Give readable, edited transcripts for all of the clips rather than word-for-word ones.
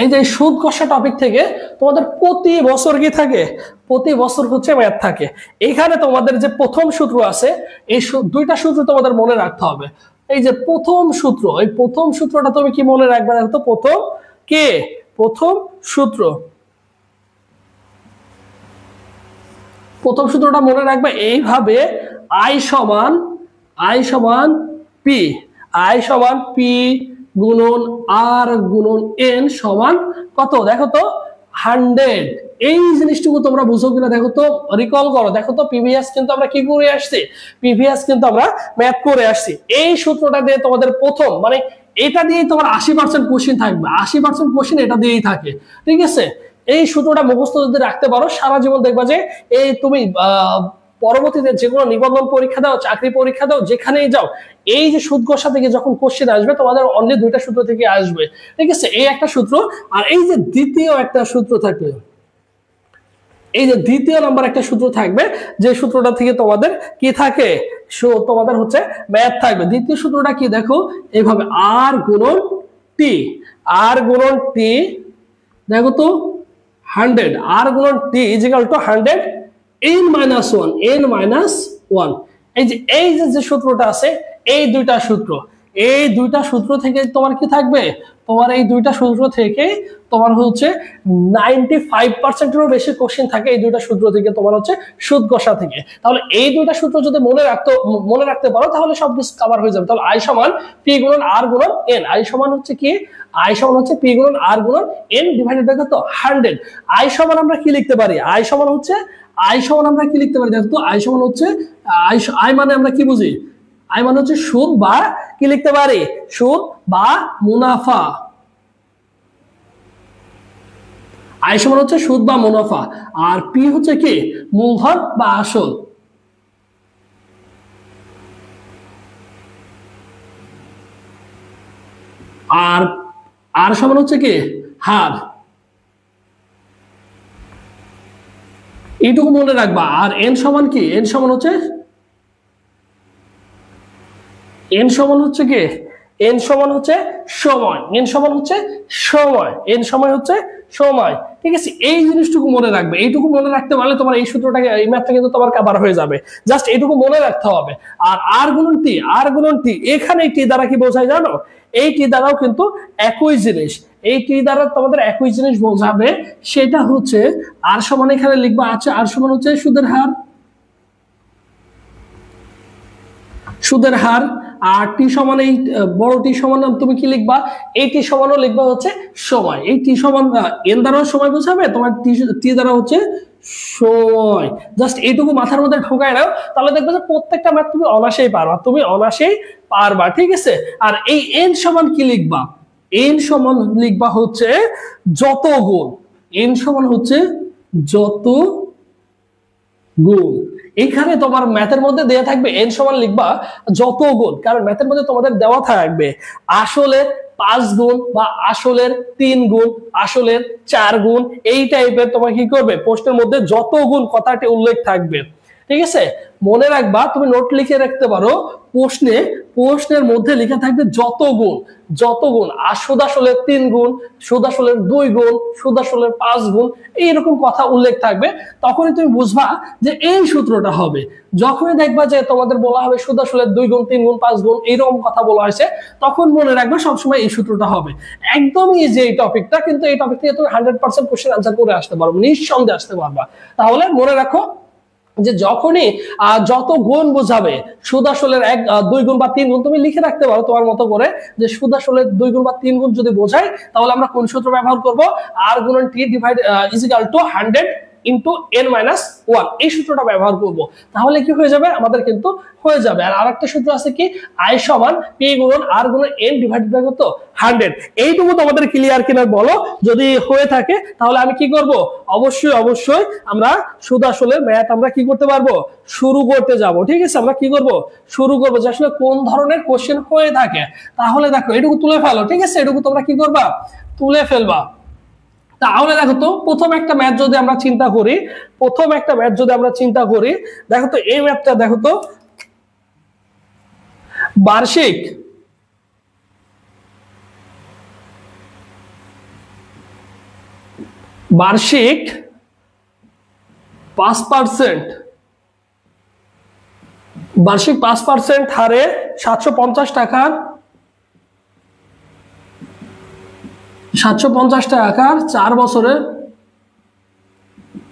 এই যে সুদ কষা টপিক থেকে তোমাদের প্রতি বছর কি থাকে, প্রতি বছর হচ্ছে ম্যাথ থাকে। এখানে তোমাদের যে প্রথম সূত্র আছে, এই দুইটা সূত্র তোমাদের মনে রাখতে হবে। এই যে প্রথম সূত্র, এই প্রথম সূত্রটা তুমি কি মনে রাখবে? দেখো তো প্রথম কে, প্রথম সূত্র, প্রথম সূত্রটা মনে রাখবে এইভাবে, আই সমান পি, আই সমান পি গুণন আর গুণন এন সমান কত? দেখো তো 100। এই জিনিসটুকু তোমরা বুঝো কিনা দেখো তো, রিকল করো। দেখো তো প্রিভিয়াস কিন্তু আমরা কি করে আসছি, প্রিভিয়াস কিন্তু আমরা ম্যাথ করে আসছি। এই সূত্রটা দিয়ে তোমাদের প্রথম মানে এটা দিয়েই তোমার 80% কোশ্চেন থাকবে, 80% কোশ্চেন এটা দিয়েই থাকে, ঠিক আছে। এই সূত্রটা মুখস্থ যদি রাখতে পারো সারা জীবন দেখবা যে এই তুমি পরবর্তীতে যে কোনো নিবন্ধন পরীক্ষা দাও, চাকরি পরীক্ষা দাও, যেখানেই যাও, এই যে সুদ কষা থেকে যখন কোশ্চেন আসবে তোমাদের অনলি দুইটা সূত্র থেকে আসবে, ঠিক আছে। এই একটা সূত্র, আর এই যে দ্বিতীয় একটা সূত্র থাকবে, এই যে দ্বিতীয় নাম্বার একটা সূত্র থাকবে, যে সূত্রটা থেকে তোমাদের কি থাকে, তোমাদের হচ্ছে ম্যাথ থাকবে। দ্বিতীয় সূত্রটা কি দেখো, এইভাবে আর গুণন টি, আর গুণন টি, দেখো তো 100, আর গুণন t is equal to 100 n minus 1, n minus 1। এই যে সূত্রটা আছে, এই দুইটা সূত্র, এই দুইটা সূত্র থেকে তোমার কি থাকবে, তোমার এই দুইটা সূত্র থেকে তোমার হচ্ছে 95%-এরও বেশি কোশ্চেন থাকে এই দুইটা সূত্র থেকে, তোমার হচ্ছে সুদ কষা থেকে। তাহলে এই দুইটা সূত্র যদি মনে রাখতে পারো তাহলে সব কিছু কভার হয়ে যাবে। তাহলে আই সমান পি গুণন আর গুণন এন, আই সমান হচ্ছে কি, আই সমান হচ্ছে পি গুণন আর গুণন এন ডিভাইডেড বাই কত 100। আই সমান আমরা কি লিখতে পারি, আই সমান হচ্ছে, আই সমান আমরা কি লিখতে পারি দেখো তো, আই সমান হচ্ছে আই মানে আমরা কি বুঝি, আই মানে হচ্ছে সুদ বা কি লিখতে পারি, সুদ বা মুনাফা। আই সমান হচ্ছে সুদ বা মুনাফা, আর পি হচ্ছে কি মূলধন বা আসল। আর আর সমান হচ্ছে কি হার, এইটুকু মনে রাখবা। আর এন সমান কি, এন সমান হচ্ছে, এন সমান হচ্ছে কি, এন সমান হচ্ছে সময়, এন সমান হচ্ছে সময়, এন সময় হচ্ছে সময়, ঠিক আছে। এই জিনিসটুকু মনে রাখবে, এইটুকু মনে রাখতে পারলে তোমার এই সূত্রটাকে, এই ম্যাথটা কিন্তু তোমার কভার হয়ে যাবে। জাস্ট এইটুকু মনে রাখতে হবে। আর আর গুণন টি, আর গুণন টি, এখানে টি দ্বারা কি বোঝায় জানো, এই টি দ্বারাও কিন্তু একই জিনিস, এই টি দ্বারা তোমাদের একই জিনিস বোঝাবে। সেটা হচ্ছে আর সমান, এখানে লিখবা আছে আর সমান হচ্ছে সুদের হার, সুদের হার। আর টি সমান, এই বড় টি সমান তুমি কি লিখবা, এই টি সমানও লিখবা হচ্ছে সময়। এই টি সমান এন দ্বারাও সময় বোঝাবে, তোমার টি দ্বারা হচ্ছে সময়। জাস্ট এইটুকু মাথার মধ্যে ঢোকায় নাও, তাহলে দেখবে যে প্রত্যেকটা ম্যাথ তুমি অনায়াসেই পারবা, তুমি অনায়াসেই পারবা, ঠিক আছে। আর এই এন সমান কি লিখবা, এন সমান লিখবা হচ্ছে যত গুণ, এন সমান হচ্ছে যত গুণ। এইখানে তোমার ম্যাথের মধ্যে দেয়া থাকবে এন সমান লিখবা যত গুণ, কারণ ম্যাথের মধ্যে তোমাদের দেওয়া থাকবে আসলের 5 গুণ বা আসলের 3 গুণ, আসলের 4 গুণ, এই টাইপের তোমার কি করবে, প্রশ্নের মধ্যে যত গুণ কথাটি উল্লেখ থাকবে, ঠিক আছে। মনে রাখবা, তুমি নোট লিখে রাখতে পারো, প্রশ্নের মধ্যে লেখা থাকবে যত গুণ, যত গুণ, আর সুদ আসলের 3 গুণ, সুদ আসলের 2 গুণ, সুদ আসলের 5 গুণ, এইরকম কথা উল্লেখ থাকবে। তখনই তুমি বুঝবা যে এই সূত্রটা হবে। যখনই দেখবা যে তোমাদের বলা হবে সুদ আসলের 2 গুণ, 3 গুণ, 5 গুণ, এইরকম কথা বলা হয়েছে, তখন মনে রাখবা সবসময় এই সূত্রটা হবে। একদমই ইজি এই টপিকটা, কিন্তু এই টপিক থেকে তুমি 100% কোশ্চেন আনসার করে আসতে পারবে, নিঃসন্দেহে আসতে পারবা। তাহলে মনে রাখো যে যখনই যত গুণ বোঝাবে, সুদ আসলের 2 গুণ বা 3 গুণ, তুমি লিখে রাখতে পারো তোমার মতো করে, যে সুদ আসলের 2 গুণ বা 3 গুণ যদি বোঝায়, তাহলে আমরা কোন সূত্র ব্যবহার করব, আর গুণন t divide is equal to 100 into n minus 1, এই সূত্রটা ব্যবহার করব। তাহলে কি হয়ে যাবে, আমাদের কিন্তু হয়ে যাবে। আর আরেকটা সূত্র আছে কি, আই সমান পি গুণন আর গুণন n ডিভাইডেড বাই কত 100। এইটুকু তোমাদের ক্লিয়ার কিনা বলো, যদি হয়ে থাকে তাহলে আমি কি করব, অবশ্যই আমরা সুদ আসলে ম্যাথ আমরা কি করতে পারবো, শুরু করতে যাব, ঠিক আছে। আমরা কি করব, শুরু করব, যে আসলে কোন ধরনের কোশ্চেন হয়ে থাকে। তাহলে দেখো এটুকু তুলে ফেলো, ঠিক আছে, এটুকু তোমরা কি করবা, তুলে ফেলবা। তাহলে দেখো তো প্রথম একটা ম্যাথ যদি আমরা চিন্তা করি, দেখো তো এই ম্যাথটা দেখো তো, বার্ষিক বার্ষিক 5%, বার্ষিক 5% হারে 750 টাকার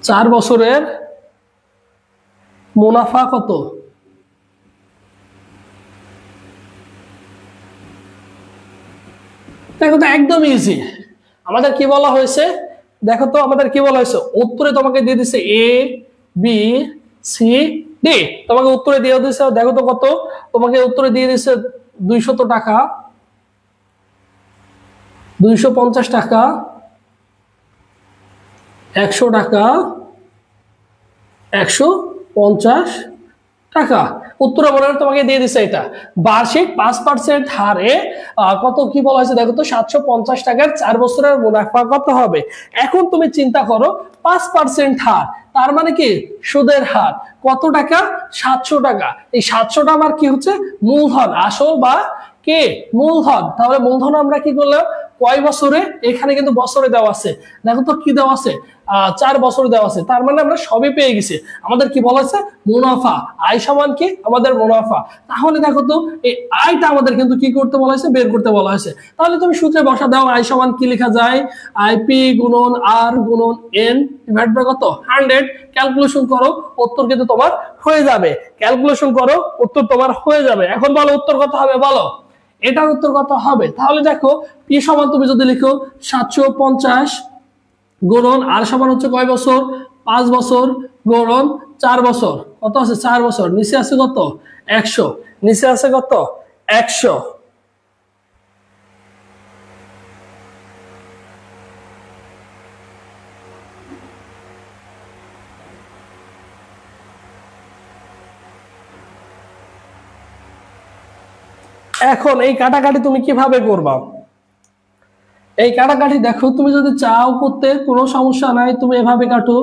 4 বছরের মুনাফা কত? দেখো তো একদম ইজি। আমাদের কি বলা হয়েছে, দেখো তো আমাদের কি বলা হয়েছে, উত্তরে তোমাকে দিয়ে দিছে এ বি সি ডি, তোমাকে উত্তরে দিয়ে দিছে, দেখো তো কত, তোমাকে উত্তরে দিয়ে দিছে 200 টাকা, 250 টাকা, 100 টাকা, 150 টাকা। উত্তরে মনে তোমাকে দিয়ে দিছে এটা বার্ষিক 5% হারে কত কি বলা হয়েছে, দেখো তো 750 টাকার 4 বছরের মুনাফা কত হবে। এখন তুমি চিন্তা করো 5% হার, তার মানে কি সুদের হার কত টাকা, 700 টাকা। এই 700 টাকা আমার কি হচ্ছে মূলধন, আসল বা কে মূলধন। তাহলে মূলধন আমরা কি করলাম, কয় বছরে, এখানে কিন্তু বছরে দেওয়া আছে, দেখো তো কি দেওয়া আছে 4 বছর দেওয়া আছে, তার মানে আমরা সবই পেয়ে গেছি। আমাদের কি বলা হয়েছে মুনাফা, আয় সমান কি আমাদের মুনাফা। তাহলে দেখো তো এই আয়টা আমাদের কিন্তু কি করতে বলা হয়েছে, বের করতে বলা হয়েছে। তাহলে তুমি সূত্রে বসা দাও, আয় সমান কি লেখা যায়, আইপি গুণন আর গুণন এন ডিভাইড বাই কত 100। ক্যালকুলেশন করো, উত্তর কিন্তু তোমার হয়ে যাবে। ক্যালকুলেশন করো, উত্তর তোমার হয়ে যাবে। এখন বলো উত্তর কত হবে, বলো এটার উত্তর কত হবে। তাহলে দেখো পি সমান তুমি যদি লিখো 750 গুণন আর সমান হচ্ছে কয় বছর, 5 বছর, গুণন 4 বছর, কত আছে 4 বছর, নিচে আছে কত 100, নিচে আছে কত 100। এখন এই কাটাকাটি তুমি কিভাবে করবা, এই কাটাকাটি দেখো তুমি যদি চাও করতে কোনো সমস্যা নাই, তুমি এভাবে কাটো,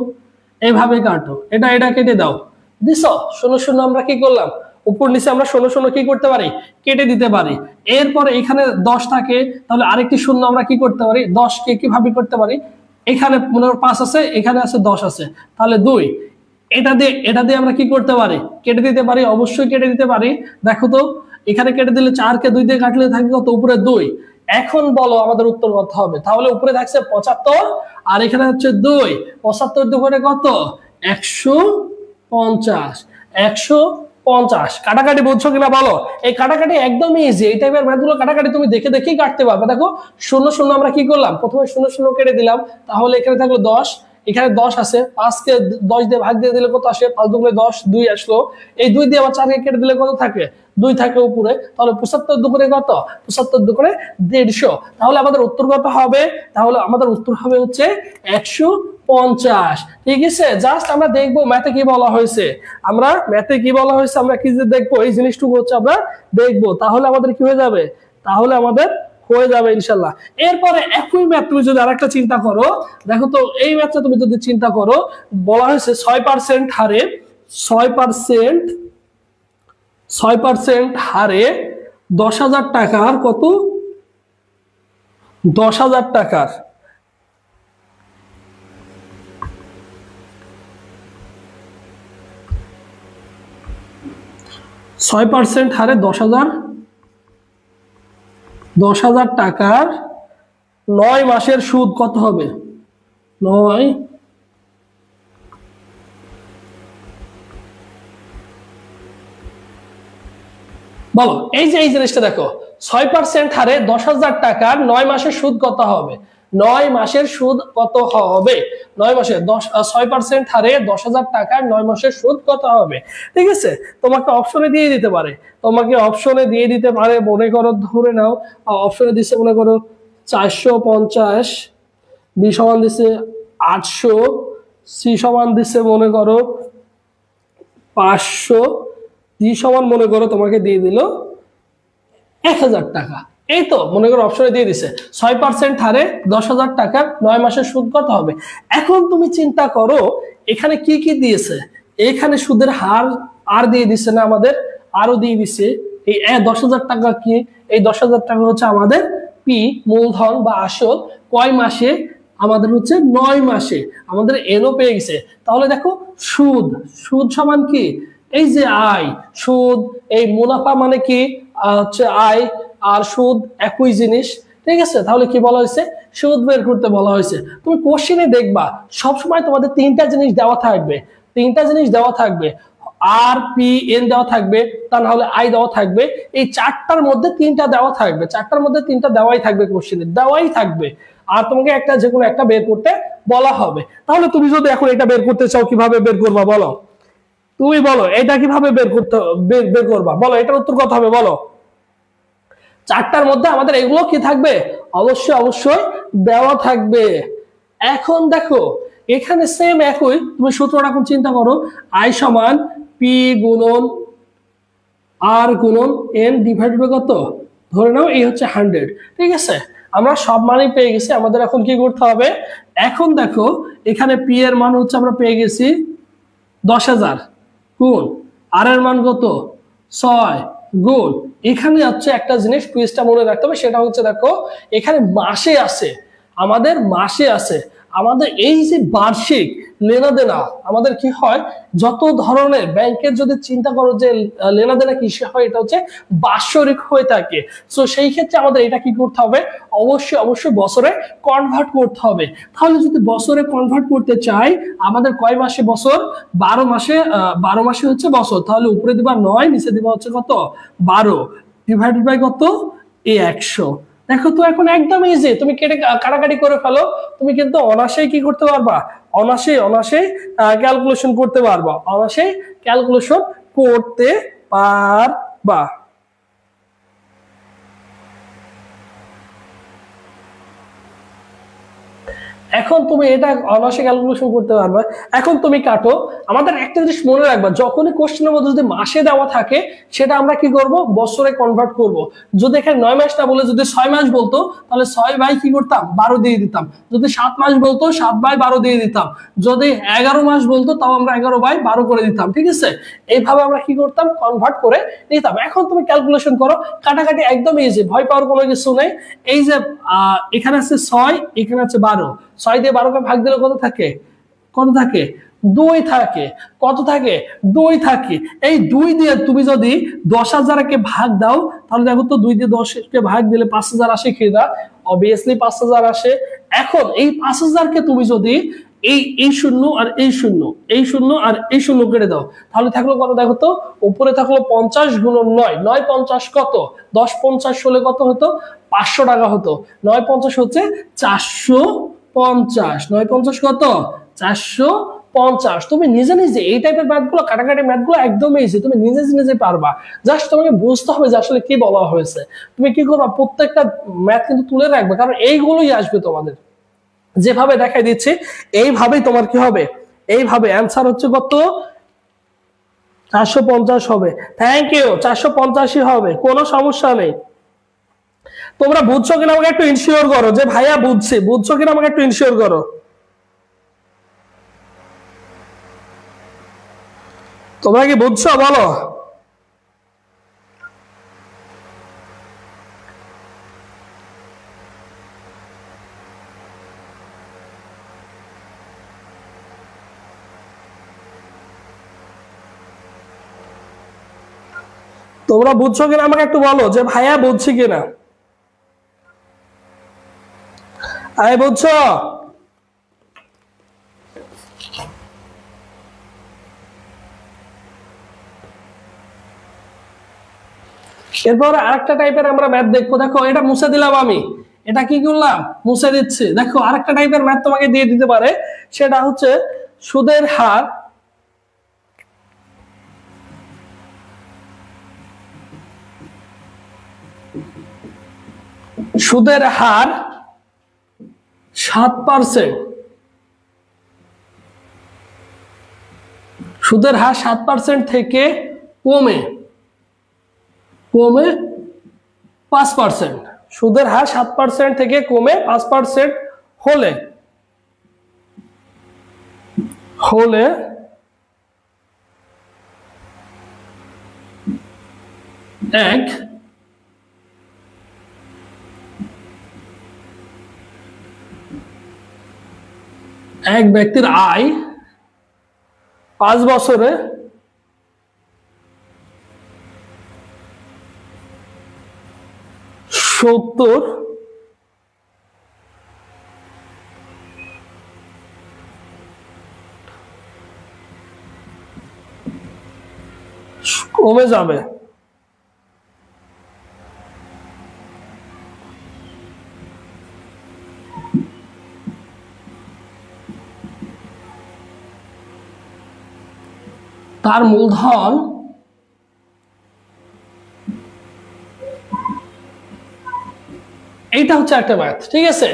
এভাবে কাটো, এটা এটা কেটে দাও, দিছো 0 0 আমরা কি করলাম উপর নিচে আমরা 0 0 কি করতে পারি কেটে দিতে পারি। এরপরে এখানে 10 থাকে, তাহলে আরেকটি শূন্য আমরা কি করতে পারি, 10 কে কিভাবে করতে পারি, এখানে 5 আছে, এখানে আছে 10 আছে, তাহলে 2, এটা দিয়ে আমরা কি করতে পারি কেটে দিতে পারি, অবশ্যই কেটে দিতে পারি। দেখো তো এখানে কেটে দিলে 4 কে 2 দিয়ে কাটলে থাকে কত উপরে 2। এখন বলো আমাদের উত্তর কত হবে, তাহলে উপরে থাকছে 75 আর এখানে হচ্ছে 2, 75 দুগুণে কত 150, 150। কাটাকাটি বুঝছো কিনা বলো, এই কাটাকাটি একদমই ইজি, এই টাইপের ম্যাথগুলো কাটাকাটি তুমি দেখে দেখেই কাটতে পারবে। দেখো 0 0 আমরা কি করলাম, প্রথমে 0 0 কেটে দিলাম, তাহলে এখানে থাকলো 10, এখানে 10 আছে, 5 কে 10 দিয়ে ভাগ দিয়ে দিলে কত আসে, 5 দুগুণে 10, 2 আসলো, এই 2 দিয়ে আবার 4 কে কেটে দিলে কত থাকে 2 থাকে উপরে, তাহলে 75 দুগুণে কত, 75 দুগুণে 150। তাহলে আমাদের উত্তর কত হবে, তাহলে আমাদের উত্তর হবে হচ্ছে 150। ঠিক আছে, জাস্ট আমরা দেখবো ম্যাথে কি বলা হয়েছে, আমরা ম্যাথে কি বলা হয়েছে আমরা কি যে দেখবো, এই জিনিসটুকু হচ্ছে আমরা দেখবো, তাহলে আমাদের কি হয়ে যাবে, তাহলে আমাদের হয়ে যাবে ইনশাল্লাহ। এরপরে একই ম্যাথ তুমি যদি আরেকটা চিন্তা করো, দেখো তো এই ম্যাথটা তুমি যদি চিন্তা করো, বলা হয়েছে 6% হারে 6% হারে 10,000 টাকার কত, 10,000 টাকার 6% হারে 10,000 টাকার 9 মাসের সুদ কত হবে, 9, বলো এই যে এই জিনিসটা দেখো 6% হারে 10,000 টাকার 9 মাসের সুদ কত হবে, 9 মাসের সুদ কত হবে, 9 মাসের 6% হারে 10,000 টাকার 9 মাসের সুদ কত হবে। ঠিক আছে, তোমাকে অপশনে দিয়ে দিতে পারে, তোমাকে অপশনে দিয়ে দিতে পারে, মনে করো ধরে নাও অপশনে দিচ্ছে মনে করো 450, বি সমান দিচ্ছে 800, সি সমান দিচ্ছে মনে করো 500, ডি সমান মনে করো তোমাকে দিয়ে দিল 1,000 টাকা। এই তো মনে করো অপশনে দিয়ে দিছে 6% হারে 10,000 টাকার 9 মাসের সুদ কত হবে। এখন তুমি চিন্তা করো এখানে কি কি দিয়েছে, এখানে সুদের হার আর দিয়ে দিচ্ছে না আমাদের, আরো দিয়ে দিচ্ছে এই 10,000 টাকা কি, এই 10,000 টাকা হচ্ছে আমাদের পি মূলধন বা আসল, কয় মাসে আমাদের হচ্ছে 9 মাসে, আমাদের এনও পেয়ে গেছে। তাহলে দেখো সুদ, সুদ সমান কি, এই যে আয়, সুদ, এই মুনাফা মানে কি হচ্ছে আয়, আর সুদ একই জিনিস, ঠিক আছে। তাহলে কি বলা হয়েছে, সুদ বের করতে বলা হয়েছে। তুমি কোশ্চেনে দেখবা সবসময় তোমাদের তিনটা জিনিস দেওয়া থাকবে, তিনটা জিনিস দেওয়া থাকবে, আর পি এন দেওয়া থাকবে, তা না হলে আই দেওয়া থাকবে। এই চারটার মধ্যে তিনটা দেওয়া থাকবে, চারটার মধ্যে তিনটা দেওয়াই থাকবে, কোশ্চেনে দেওয়াই থাকবে। আর তোমাকে একটা যে কোনো একটা বের করতে বলা হবে। তাহলে তুমি যদি এখন এটা বের করতে চাও, কিভাবে বের করবা বলো, তুমি বলো এটা কিভাবে বের করতে, বের করবা বলো, এটার উত্তর কত হবে বলো। চারটার মধ্যে আমাদের এগুলো কি থাকবে, অবশ্যই অবশ্যই দেওয়া থাকবে। এখন দেখো এখানে সেম একই, তুমি সূত্রটা এখন চিন্তা করো, আই সমান পি গুণন আর গুণন এন ডিভাইডেড বাই কত, ধরে নাও এই হচ্ছে 100, ঠিক আছে। আমরা সব মানই পেয়ে গেছি, আমাদের এখন কি করতে হবে, এখন দেখো এখানে পি এর মান হচ্ছে আমরা পেয়ে গেছি 10,000 গুণ আর এর মান কত 6 গুণ, এখানে হচ্ছে একটা জিনিস টুইস্টটা মনে রাখতে হবে, সেটা হচ্ছে দেখো এখানে মাসে আছে, আমাদের মাসে আছে, আমাদের এই যে বার্ষিক লেনাদেনা, আমাদের কি হয় যত ধরনের ব্যাংকের যদি চিন্তা করো যে লেনাদেনা কিসে হয়, এটা হচ্ছে বাৎসরিক হয়ে থাকে। সো সেই ক্ষেত্রে আমাদের এটা কি করতে হবে, অবশ্যই অবশ্যই বছরে কনভার্ট করতে হবে। তাহলে যদি বছরে কনভার্ট করতে চাই, আমাদের কয় মাসে বছর, 12 মাসে, 12 মাসে হচ্ছে বছর, তাহলে উপরে দিবা 9, নিচে দিবা হচ্ছে কত 12, ডিভাইডেড বাই কত এই 100। দেখো তো এখন একদম ইজি, তুমি কেটে কাটাকাটি করে ফেলো, তুমি কিন্তু অনায়াসেই কি করতে পারবা, অনায়াসেই ক্যালকুলেশন করতে পারবা, অনায়াসেই ক্যালকুলেশন করতে পারবা। এখন তুমি এটা অনায়াসে ক্যালকুলেশন করতে পারবে। এখন তুমি কাটো, আমাদের একটা জিনিস মনে রাখবা, যখনই কোশ্চেনের মধ্যে যদি মাসে দেওয়া থাকে, সেটা আমরা কি করব, বছরে কনভার্ট করব। যদি এখানে 9 মাস না বলে যদি 6 মাস বলতো, তাহলে 6 বাই কি করতাম 12 দিয়ে দিতাম, যদি 7 মাস বলতো 7 বাই 12 দিয়ে দিতাম, যদি 11 মাস বলতো তাও আমরা 11 বাই 12 করে দিতাম, ঠিক আছে। এইভাবে আমরা কি করতাম, কনভার্ট করে নিতাম। এখন তুমি ক্যালকুলেশন করো, কাটাকাটি একদম ইজি, ভয় পাওয়ার কোনো কিছু নেই। এই যে এখানে আছে 6, এখানে আছে 12, 6 দিয়ে 12 কে ভাগ দিলে কত থাকে, কত থাকে 2 থাকে, কত থাকে 2 থাকে। এই 2 দিয়ে তুমি যদি 10,000 কে ভাগ দাও, তাহলে দেখো তো 2 দিয়ে 10 কে ভাগ দিলে 5,000 আসে কিনা, অবভিয়াসলি 5,000 আসে। এখন এই 5,000 কে তুমি যদি এই শূন্য আর এই শূন্য, এই শূন্য আর এই শূন্য কেটে দাও, তাহলে থাকলো কত দেখো তো, উপরে থাকলো 50 গুণন 9, 9 50 কত, 10 50 হলে কত হতো 500 টাকা হতো, 9 50 হচ্ছে 450, 9 50 কত 450। তুমি নিজে নিজে এই টাইপের ম্যাথ গুলো, কাটাকাটি ম্যাথ গুলো একদম ইজি, তুমি নিজে নিজে পারবা, জাস্ট তোমাকে বুঝতে হবে যে আসলে কি বলা হয়েছে। তুমি কি করবা, প্রত্যেকটা ম্যাথ কিন্তু তুলে রাখবে, কারণ এইগুলোই আসবে তোমাদের, যেভাবে দেখাই দিচ্ছি এইভাবেই তোমার কি হবে, এইভাবে অ্যান্সার হচ্ছে কত 450 হবে। থ্যাংক ইউ, 450 হবে, কোনো সমস্যা নেই। তোমরা বুঝছো কিনা আমাকে একটু ইনশিওর করো, যে ভাইয়া বুঝছি, বুঝছো কিনা আমাকে একটু ইনশিওর করো। তোমরা কি বুঝছো বলো। তোমরা বুঝছো কিনা আমাকে একটু বলো, যে ভাইয়া বুঝছি কিনা, আরে বুঝছো। এরপর আরেকটা টাইপের আমরা ম্যাথ দেখবো, দেখো এটা মুছে দিলাম আমি, এটা কি করলাম মুছে দিচ্ছি। দেখো আরেকটা টাইপের ম্যাথ তোমাকে দিয়ে দিতে পারে, সেটা হচ্ছে সুদের হার, সুদের হার 7%, সুদের হার 7% থেকে কমে 5%, সুদের হার 7% থেকে কমে 5% হলে এক এক ব্যক্তির আয় 5 বছরে 70 কমে যাবে। তার মূলধন এইটা হচ্ছে একটা ম্যাথ, ঠিক আছে।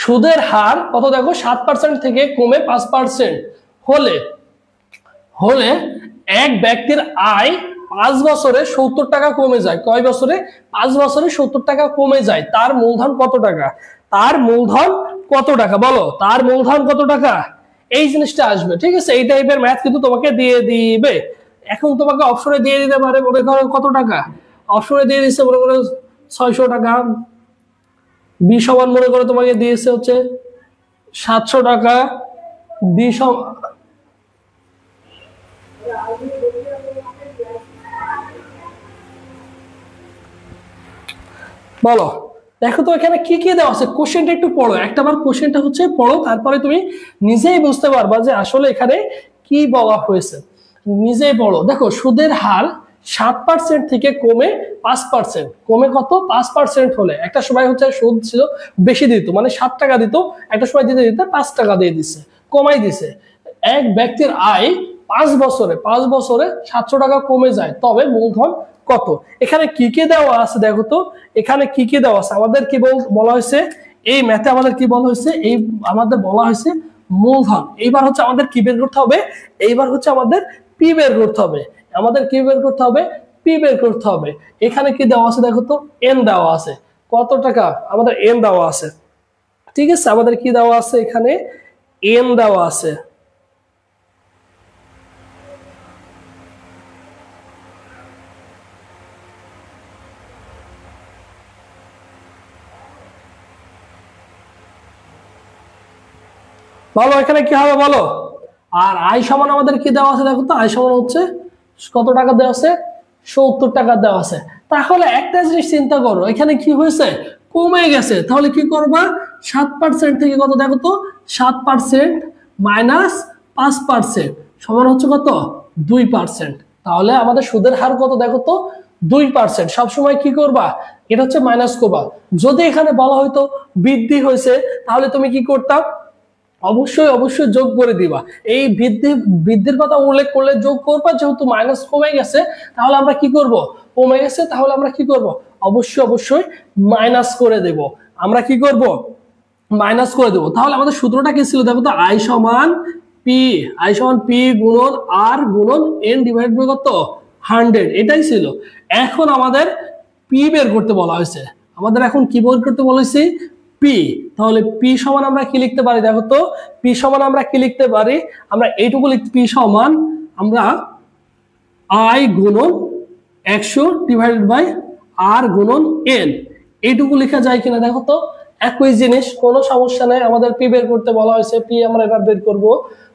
সুদের হার কত দেখো, 7% থেকে কমে 5% হলে হলে এক ব্যক্তির আয় 5 বছরে 70 টাকা কমে যায়। কয় বছরে? 5 বছরে 70 টাকা কমে যায়। তার মূলধন কত টাকা? তার মূলধন কত টাকা বলো, তার মূলধন কত টাকা? এই জিনিসটা আসবে, ঠিক আছে। এই টাইপের ম্যাথ কিন্তু তোমাকে দিয়ে দিবে। এখন তোমাকে অপশনে দিয়ে দিতে পারে, মনে করো কত টাকা অপশনে দিয়ে দিচ্ছে, মনে করো 600 টাকা। বি সমান মনে করো তোমাকে দিয়েছে হচ্ছে 700 টাকা। বি সমান বলো, দেখো তো এখানে কি কি দেওয়া আছে, কোশ্চেনটা একটু পড়ো, একটাবার কোশ্চেনটা হচ্ছে পড়ো, তারপরে তুমি নিজেই বুঝতে পারবা যে আসলে এখানে কি বলা হয়েছে। নিজেই পড়ো। দেখো সুদের হার 7% থেকে কমে 5%, কমে কত? 5% হলে, একটা সময় হচ্ছে সুদ ছিল বেশি দিত, মানে 7 টাকা দিত, একটা সময় দিতে দিতে 5 টাকা দিয়ে দিচ্ছে, কমাই দিছে। এক ব্যক্তির আয় 5 বছরে 700 টাকা কমে যায়, তবে মূলধন কত? এখানে কি কি দেওয়া আছে দেখো তো, এখানে কি কি দেওয়া আছে। আমাদের কি বলা হয়েছে এই ম্যাথে, আমাদের কি বলা হয়েছে, এই আমাদের বলা হয়েছে মূলধন। এইবার হচ্ছে আমাদের কি বের করতে হবে, এইবার হচ্ছে আমাদের পি বের করতে হবে। আমাদের কি বের করতে হবে? পি বের করতে হবে। এখানে কি দেওয়া আছে দেখো তো, এন দেওয়া আছে। কত টাকা? আমাদের এন দেওয়া আছে, ঠিক আছে। আমাদের কি দেওয়া আছে এখানে? এন দেওয়া আছে। বলো এখানে কি হবে বলো। আর আয় সমান আমাদের কি দেওয়া আছে দেখো তো, আয় সমান হচ্ছে কত টাকা দেওয়া আছে? 70 টাকা দেওয়া আছে। তাহলে একটা জিনিস চিন্তা করো, এখানে কি হয়েছে? কমে গেছে। তাহলে কি করবা? 7% থেকে কত দেখো তো, 7% মাইনাস 5% সমান হচ্ছে কত? 2%। তাহলে আমাদের সুদের হার কত দেখো তো, 2%। সবসময় কি করবা? এটা হচ্ছে মাইনাস করবা। যদি এখানে বলা হয়তো বৃদ্ধি হয়েছে, তাহলে তুমি কি করতা? অবশ্যই অবশ্যই যোগ করে দিবা। এই বৃদ্ধির কথা উল্লেখ করলে যোগ করবা, যেহেতু মাইনাস কমে গেছে তাহলে আমরা কি করব? কমে গেছে তাহলে আমরা কি করব? অবশ্যই অবশ্যই মাইনাস করে দেব। আমরা কি করব? মাইনাস করে দেব। তাহলে আমাদের সূত্রটা কি ছিল দেখো তো, আই সমান পি গুণন আর গুণন এন ডিভাইড বাই কত? 100, এটাই ছিল। এখন আমাদের পি বের করতে বলা হয়েছে। আমাদের এখন কি বের করতে বলা হয়েছে? পি। তাহলে পি সমান আমরা কি লিখতে পারি দেখো তো, পি সমান আমরা কি লিখতে পারি? আমরা এইটুকু লিখতে, পি সমান আমরা আই গুণন 100 ডিভাইডেড বাই আর গুণন এন, এইটুকু লেখা যায় কিনা দেখো তো। একই জিনিস, কোনো সমস্যা নাই। আমাদের পি বের করতে বলা হয়েছে, পি আমরা এবার বের করব।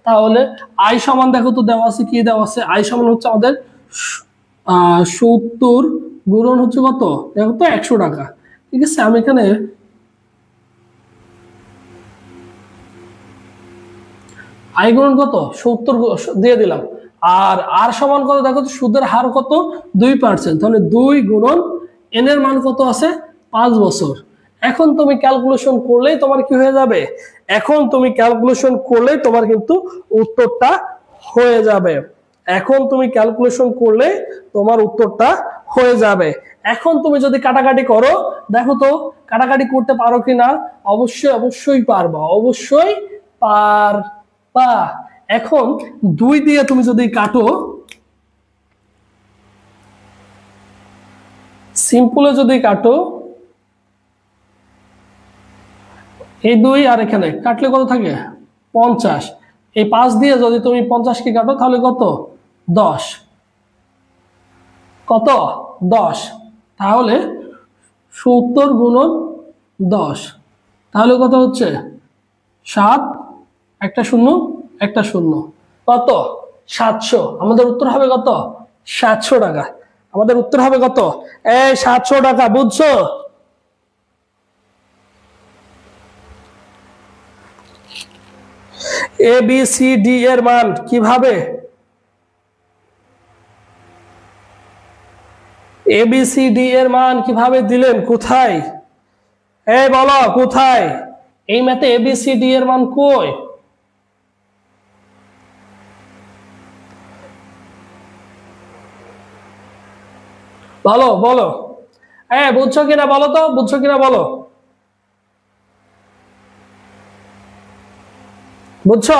তাহলে আই সমান দেখো তো দেওয়া আছে, কি দেওয়া আছে? আই সমান হচ্ছে আমাদের 70 গুণন হচ্ছে কত দেখো তো, 100 টাকা, ঠিক আছে। আমি এখানে আই গুণন কত 70 দিয়ে দিলাম। আর আর সমান কত দেখো তো, সুদের হার কত? 2%। তাহলে 2 গুণন এন এর মান কত আছে? 5 বছর। এখন তুমি ক্যালকুলেশন করলেই তোমার কি হয়ে যাবে? এখন তুমি ক্যালকুলেশন করলেই তোমার কিন্তু উত্তরটা হয়ে যাবে। এখন তুমি ক্যালকুলেশন করলে তোমার উত্তরটা হয়ে যাবে। এখন তুমি যদি কাটাকাটি করো, দেখো তো কাটাকাটি করতে পারো কিনা। অবশ্যই অবশ্যই পারবা, অবশ্যই পারবা। এখন 2 দিয়ে তুমি যদি কাটো, সিম্পলে যদি কাটো, এই 2 আর এখানে কাটলে কত থাকে? 50। এই 5 দিয়ে যদি তুমি 50 কে কাটো তাহলে কত? 10। কত? 10। তাহলে 70 গুণন 10, তাহলে কত হচ্ছে? 7 একটা শূন্য একটা শূন্য, কত 700। আমাদের উত্তর হবে কত 700 টাকা। আমাদের উত্তর হবে কত এই 700 টাকা, বুঝছো? এ বি সি ডি এর মান কিভাবে, এ বি সি ডি এর মান কিভাবে দিলেন, কোথায়? এই বলো কোথায়? এই ম্যাথে এ বি সি ডি এর মান কই? বলো বলো, হ্যাঁ বুঝছো কিনা বলো তো, বুঝছো কিনা বলো, বুঝছো?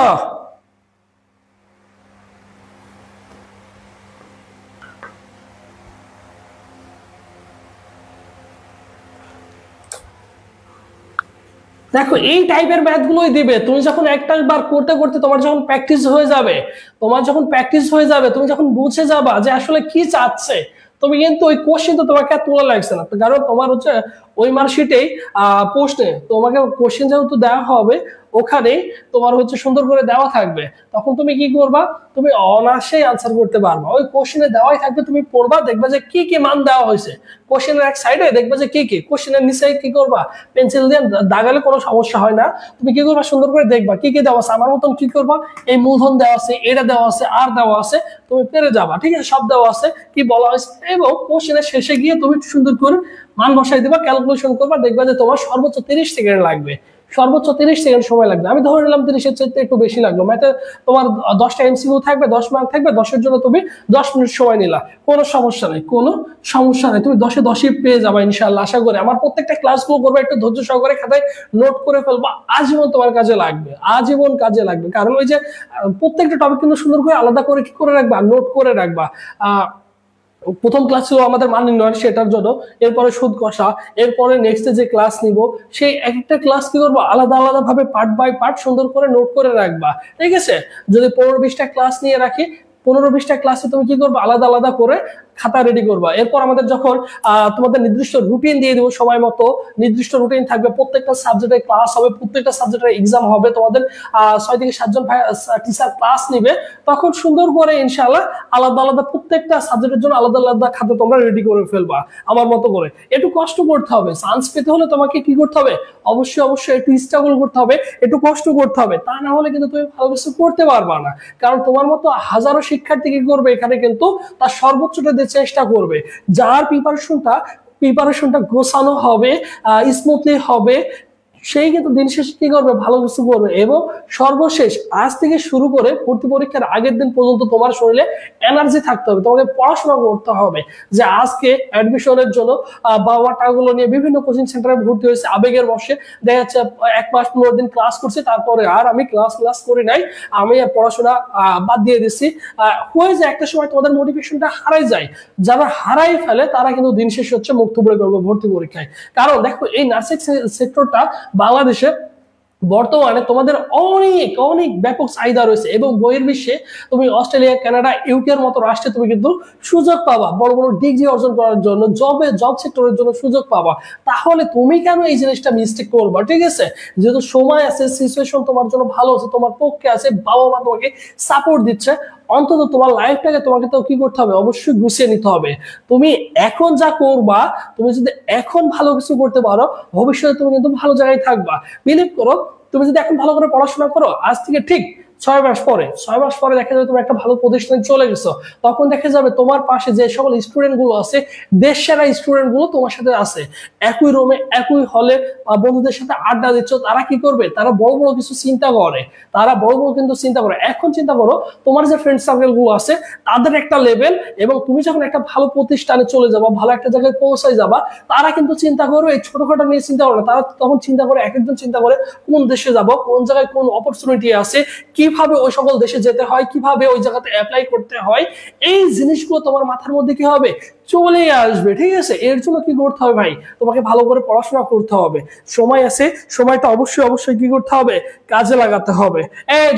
দেখো এই টাইপের ম্যাথ গুলোই দিবে। তুমি যখন একটা বার করতে করতে তোমার যখন প্র্যাকটিস হয়ে যাবে, তোমার যখন প্র্যাকটিস হয়ে যাবে, তুমি যখন বুঝে যাবা যে আসলে কি চাচ্ছে, তুমি কিন্তু ওই কোশ্চেন তো তোমাকে আর তোলা লাগছে না, কারণ তোমার হচ্ছে ওই মার্কশিটেই প্রশ্নে তোমাকে কোশ্চেন যেহেতু দেওয়া হবে, ওখানে তোমার হচ্ছে সুন্দর করে দেওয়া থাকবে। তখন তুমি কি করবা, তুমি অনায়াসেই আনসার করতে পারবা। ওই কোশ্চেনে দেওয়াই থাকবে, তুমি পড়বা, দেখবা যে কি কি মান দেওয়া হয়েছে। কোশ্চেনের এক সাইডে দেখবা যে কি কি, কোশ্চেনের নিচে কি করবা, পেন্সিল দিয়ে দাগালে কোনো সমস্যা হয় না। তুমি কি করবা, সুন্দর করে দেখবা কি কি দেওয়া আছে। আমার মতন কি করবা, এই মূলধন দেওয়া আছে, এটা দেওয়া আছে, আর দেওয়া আছে, তুমি পেরে যাবা। ঠিক আছে, সব দেওয়া আছে, কি বলা হয়েছে, এবং কোশ্চেনের শেষে গিয়ে তুমি সুন্দর করে মান বসাই দিবা, ক্যালকুলেশন করবা, দেখবা যে তোমার সর্বোচ্চ 30 সেকেন্ড লাগবে, সর্বোচ্চ 30 সেকেন্ড সময় লাগবে। আমি ধরে নিলাম 30-এর চাইতে একটু বেশি লাগলো। ম্যাথে তোমার 10টা এমসিকিউ থাকবে, 10 মার্ক থাকবে, 10-এর জন্য তুমি 10 মিনিট সময় নিলা, কোনো সমস্যা নেই, কোনো সমস্যা নেই, তুমি 10-এ 10ই পেয়ে যাবা ইনশাআল্লাহ। আশা করি আমার প্রত্যেকটা ক্লাসগুলো করবে একটু ধৈর্য সহকারে, খাতায় নোট করে ফেলবা, আজীবন তোমার কাজে লাগবে, আজীবন কাজে লাগবে। কারণ ওই যে প্রত্যেকটা টপিক কিন্তু সুন্দর করে আলাদা করে কি করে রাখবা, নোট করে রাখবা। প্রথম ক্লাস ছিল আমাদের মান নির্ণয়, সেটার জন্য, এরপরে সুদ কষা, এরপরে নেক্সট যে ক্লাস নিব, সেই এক একটা ক্লাস কি করবো, আলাদা আলাদা ভাবে পার্ট বাই পার্ট সুন্দর করে নোট করে রাখবা। ঠিক আছে, যদি 15-20টা ক্লাস নিয়ে রাখি, 15-20টা ক্লাসে তুমি কি করবা, আলাদা আলাদা করে খাতা রেডি করবা। এরপর আমাদের যখন তোমাদের নির্দিষ্ট রুটিন দিয়ে দেবো, সময় মতো নির্দিষ্ট রুটিন থাকবে, প্রত্যেকটা সাবজেক্টের ক্লাস হবে, প্রত্যেকটা সাবজেক্টের এক্সাম হবে, তোমাদের 6 থেকে 7 জন টিচার ক্লাস নিবে, তখন সুন্দর করে ইনশাআল্লাহ আলাদা আলাদা প্রত্যেকটা সাবজেক্টের জন্য আলাদা আলাদা খাতা তোমরা রেডি করে ফেলবা আমার মতো করে। একটু কষ্ট করতে হবে, চান্স পেতে হলে তোমাকে কি করতে হবে, অবশ্যই অবশ্যই একটু স্ট্রাগল করতে হবে, একটু কষ্ট করতে হবে, তা না হলে কিন্তু তুমি ভালো কিছু করতে পারবা না। কারণ তোমার মতো হাজারো শিক্ষার্থী কি করবে, এখানে কিন্তু তার সর্বোচ্চটা দিয়ে চেষ্টা করবে, যার প্রিপারেশনটা গোছানো হবে, স্মুথলি হবে, সেই কিন্তু দিন শেষে কি করবে, ভালো কিছু করবে। এবং সর্বশেষ আজ থেকে শুরু করে ভর্তি পরীক্ষার আগের দিন পর্যন্ত তোমার শরীরে এনার্জি থাকতে হবে, তোমাকে পড়াশোনা করতে হবে। যে আজকে অ্যাডমিশনের জন্য বাবা মা টাকাগুলো নিয়ে বিভিন্ন কোচিং সেন্টারে ভর্তি হয়েছে, আবেগের বসে দেখা যাচ্ছে 1 মাস 15 দিন ক্লাস করছি, তারপরে আর আমি ক্লাস করি নাই, আমি পড়াশোনা বাদ দিয়ে দিচ্ছি, হয়ে যায় একটা সময় তোমাদের মোটিভেশনটা হারাই যায়। যারা হারাই ফেলে তারা কিন্তু দিন শেষে হচ্ছে মুখ থুবড়ে করবে ভর্তি পরীক্ষায়। কারণ দেখো এই নার্সিং সেক্টরটা বাংলাদেশে বর্তমানে তোমাদের অনেক অনেক ব্যাপক চাহিদা রয়েছে, এবং বইয়ের বিশ্বে তুমি অস্ট্রেলিয়া, কানাডা, ইউকে এর মতো রাষ্ট্রে তুমি কিন্তু সুযোগ পাবা বড় বড় ডিগ্রি অর্জন করার জন্য, জব সেক্টরের জন্য সুযোগ পাবা। তাহলে তুমি কেন এই জিনিসটা মিস্টেক করবা? ঠিক আছে, যেহেতু সময় আছে, সিচুয়েশন তোমার জন্য ভালো আছে, তোমার পক্ষে আছে, বাবা মা তোমাকে সাপোর্ট দিচ্ছে, অন্তত তোমার লাইফটাকে তোমাকে তো কি করতে হবে, অবশ্যই গুছিয়ে নিতে হবে। তুমি এখন যা করবা, তুমি যদি এখন ভালো কিছু করতে পারো, ভবিষ্যতে তুমি কিন্তু ভালো জায়গায় থাকবা। বিলিভ করো, তুমি যদি এখন ভালো করে পড়াশোনা করো, আজ থেকে ঠিক 6 মাস পরে দেখা যাবে তুমি একটা ভালো প্রতিষ্ঠানে চলে গেছো, তখন দেখা যাবে তোমার পাশে যে সকল স্টুডেন্ট গুলো আছে, দেশ সেরা স্টুডেন্ট গুলো তোমার সাথে আছে, একই রুমে একই হলে বন্ধুদের সাথে আড্ডা দিচ্ছ, তারা কি করবে, তারা বড় বড় কিছু চিন্তা করে, তারা বড় বড় কিন্তু চিন্তা করে। এখন চিন্তা করো তোমার যে ফ্রেন্ড সার্কেল গুলো আছে তাদের একটা লেভেল, এবং তুমি যখন একটা ভালো প্রতিষ্ঠানে চলে যাবা, ভালো একটা জায়গায় পৌঁছায় যাবা, তারা কিন্তু চিন্তা করবে এই ছোটখাটো নিয়ে চিন্তা করে না, তারা তখন চিন্তা করে, এক একজন চিন্তা করে কোন দেশে যাব, কোন জায়গায় কোন অপরচুনিটি আছে, কি কিভাবে ওই সকল দেশে যেতে হয়, কিভাবে ওই জায়গাতে অ্যাপ্লাই করতে হয়, এই জিনিসগুলো তোমার মাথার মধ্যে কি হবে, চলে আসবে। ঠিক আছে, এর জন্য কি করতে হবে ভাই, তোমাকে ভালো করে পড়াশোনা করতে হবে। সময় আছে, সময়টা অবশ্যই অবশ্যই কি করতে হবে, কাজে লাগাতে হবে।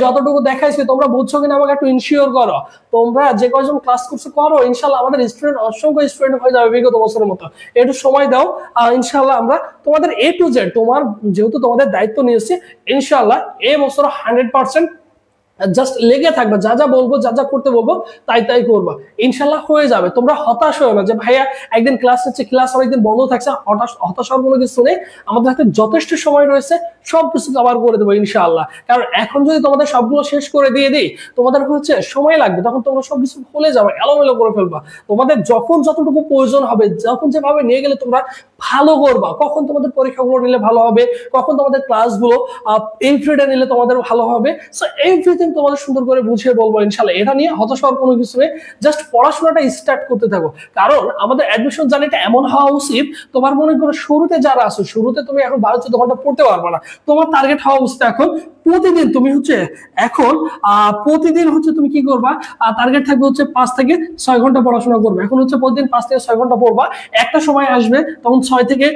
যতটুকু দেখাইছি তোমরা বুঝছো কিনা আমাকে একটু ইনশিওর করো। তোমরা যে কয়জন ক্লাস করছো করো, ইনশাল্লাহ আমাদের স্টুডেন্ট অসংখ্য স্টুডেন্ট হয়ে যাবে বিগত বছরের মতো। একটু সময় দাও, আর ইনশাল্লাহ আমরা তোমাদের A to Z, তোমার যেহেতু তোমাদের দায়িত্ব নিয়েছি, ইনশাল্লাহ এই বছর 100% জাস্ট লেগে থাকবে, যা যা বলবো, যা যা করতে বলবো তাই তাই করবা, ইনশাল্লাহ হয়ে যাবে। তোমরা হতাশ হয়ে না যে ভাইয়া একদিন ক্লাস হচ্ছে, ক্লাস অনেকদিন বন্ধ থাকছে, হতাশ হওয়ার কোনো কিছু নেই। আমাদের হাতে যথেষ্ট সময় রয়েছে, সবকিছু কভার করে দেবো ইনশাআল্লাহ। কারণ এখন যদি তোমাদের সবগুলো শেষ করে দিয়ে দিই, তোমাদের হচ্ছে সময় লাগবে, তখন তোমরা সবকিছু ভুলে যাবে, এলোমেলো করে ফেলবা। তোমাদের যখন যতটুকু প্রয়োজন হবে, যখন যেভাবে নিয়ে গেলে তোমরা ভালো করবা, কখন তোমাদের পরীক্ষাগুলো নিলে ভালো হবে, কখন তোমাদের ক্লাসগুলো এই পিরিয়ডে নিলে তোমাদের ভালো হবে, সো এভরিথিং তোমাদের সুন্দর করে বুঝিয়ে বলবো ইনশাআল্লাহ। এটা নিয়ে হতাশ হওয়ার কোনো কিছু নেই, জাস্ট পড়াশোনাটা স্টার্ট করতে থাকো। কারণ আমাদের অ্যাডমিশন জার্নিটা এমন হওয়া উচিত, তোমার মনে করো শুরুতে যারা আছো, শুরুতে তুমি এখন 12-14 ঘন্টা পড়তে পারবে না, তোমার টার্গেট হওয়া উচিত এখন প্রতিদিন তুমি হচ্ছে এখন প্রতিদিন হচ্ছে তুমি কি করবা, টার্গেট থাকবে হচ্ছে 5 থেকে 6 ঘন্টা পড়াশোনা করবে। এখন হচ্ছে প্রতিদিন 5 থেকে 6 ঘন্টা পড়বা, একটা সময় আসবে তখন 6 থেকে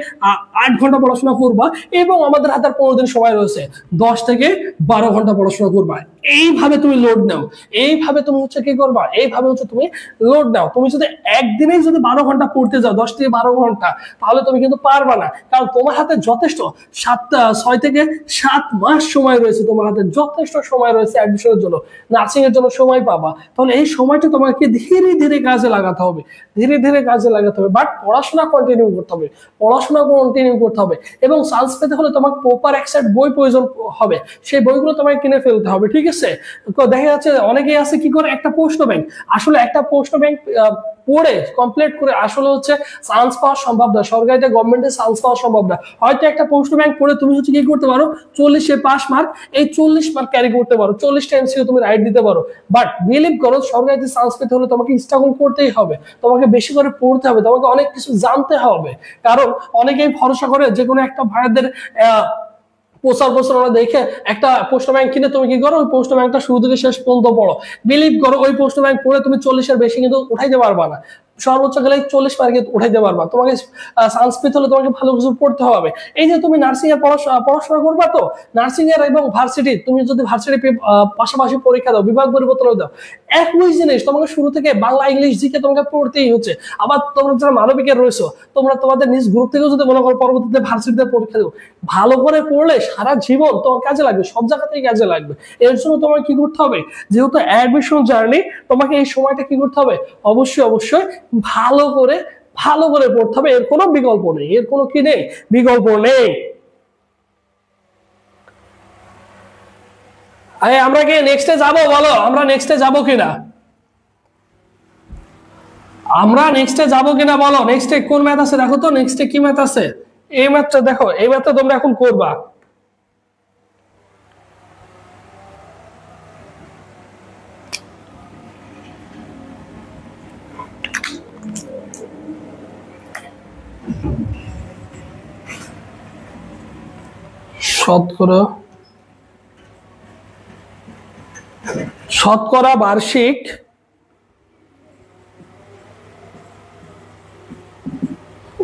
8 ঘন্টা পড়াশোনা করবা, এবং আমাদের হাতে 15 দিন সময় রয়েছে, 10 থেকে 12 ঘন্টা পড়াশোনা করবা। এইভাবে তুমি লোড নাও, এইভাবে তুমি হচ্ছে কি করবা, এইভাবে হচ্ছে তুমি লোড নাও। তুমি যদি একদিনে যদি 12 ঘন্টা পড়তে যাও, 10 থেকে 12 ঘন্টা, তাহলে তুমি কিন্তু পারবা না। কারণ তোমার হাতে যথেষ্ট 6 থেকে 7 মাস সময় রয়েছে, তোমার হাতে যথেষ্ট সময় রয়েছে অ্যাডমিশনের জন্য, নার্সিং এর জন্য সময় পাবা। তাহলে এই সময়টা তোমাকে ধীরে ধীরে কাজে লাগাতে হবে, ধীরে ধীরে কাজে লাগাতে হবে। বাট পড়াশোনা কন্টিনিউ করতে হবে, পড়াশোনা কন্টিনিউ করতে হবে। এবং চান্স পেতে হলে তোমাকে প্রপার এক সেট বই প্রয়োজন হবে, সেই বইগুলো তোমাকে কিনে ফেলতে হবে। ঠিক আছে, তো দেখা যাচ্ছে অনেকেই আছে কি করে, একটা প্রশ্ন ব্যাংক, আসলে একটা প্রশ্ন ব্যাংক পড়ে কমপ্লিট করে আসলে হচ্ছে চান্স পাওয়া সম্ভব না, সরকারিতে গভর্নমেন্টে চান্স পাওয়া সম্ভব না। হয়তো একটা প্রশ্ন ব্যাংক পড়ে তুমি হচ্ছে কি করতে পারো, 40-এ পাস মার্ক, এই 40 মার্ক ক্যারি করতে পারো, 40টা এমসিকিউ তুমি রাইট দিতে পারো। বাট বিলিভ করো, সরকারিতে চান্স পেতে হলে তোমাকে স্ট্রাগল করতেই হবে, তোমাকে বেশি করে পড়তে হবে, তোমাকে অনেক কিছু জানতে হবে। কারণ অনেকেই ভরসা করে যে কোনো একটা ভাইয়াদের প্রচার প্রচারণা দেখে একটা প্রশ্ন ব্যাংক কিনে তুমি কি করো, ওই প্রশ্ন ব্যাংকটা শুরু থেকে শেষ পর্যন্ত পড়ো। বিলিভ করো, ওই প্রশ্ন ব্যাংক পড়ে তুমি 40-এর বেশি কিন্তু উঠাইতে পারবা না, সর্বোচ্চ গেলে 40 মার্কে উঠাইতে পারবা। তোমাকে চান্স পেতে হলে তোমাকে ভালো কিছু পড়তে হবে। এই যে তুমি নার্সিং এর পড়াশোনা করবা, তো নার্সিং এর এবং ভার্সিটি, তুমি যদি ভার্সিটি পাশাপাশি পরীক্ষা দাও, বিভাগ পরিবর্তন দাও, একই জিনিস তোমাকে শুরু থেকে বাংলা ইংলিশ জিকে তোমাকে পড়তেই হচ্ছে। আবার তোমরা যারা মানবিকের রয়েছে, তোমরা তোমাদের নিজ গ্রুপ থেকেও যদি মনে করো পরবর্তীতে ভার্সিটিতে পরীক্ষা দেবো, ভালো করে পড়লে সারা জীবন তোমার কাজে লাগবে, সব জায়গাতেই কাজে লাগবে। এর জন্য তোমাকে কি করতে হবে, যেহেতু অ্যাডমিশন জার্নি, তোমাকে এই সময়টা কি করতে হবে, অবশ্যই অবশ্যই ভালো করে পড়তে হবে। এর কোনো বিকল্প নেই, এর কোনো কি নেই, বিকল্প নেই। আরে আমরা কি নেক্সটে যাবো, বলো আমরা নেক্সটে যাবো কিনা, আমরা নেক্সটে যাবো কিনা বলো। নেক্সটে কোন ম্যাথ আছে দেখো তো, নেক্সটে কি ম্যাথ আছে, এই ম্যাথটা দেখো, এই ম্যাথটা তোমরা এখন করবা। শতকরা বার্ষিক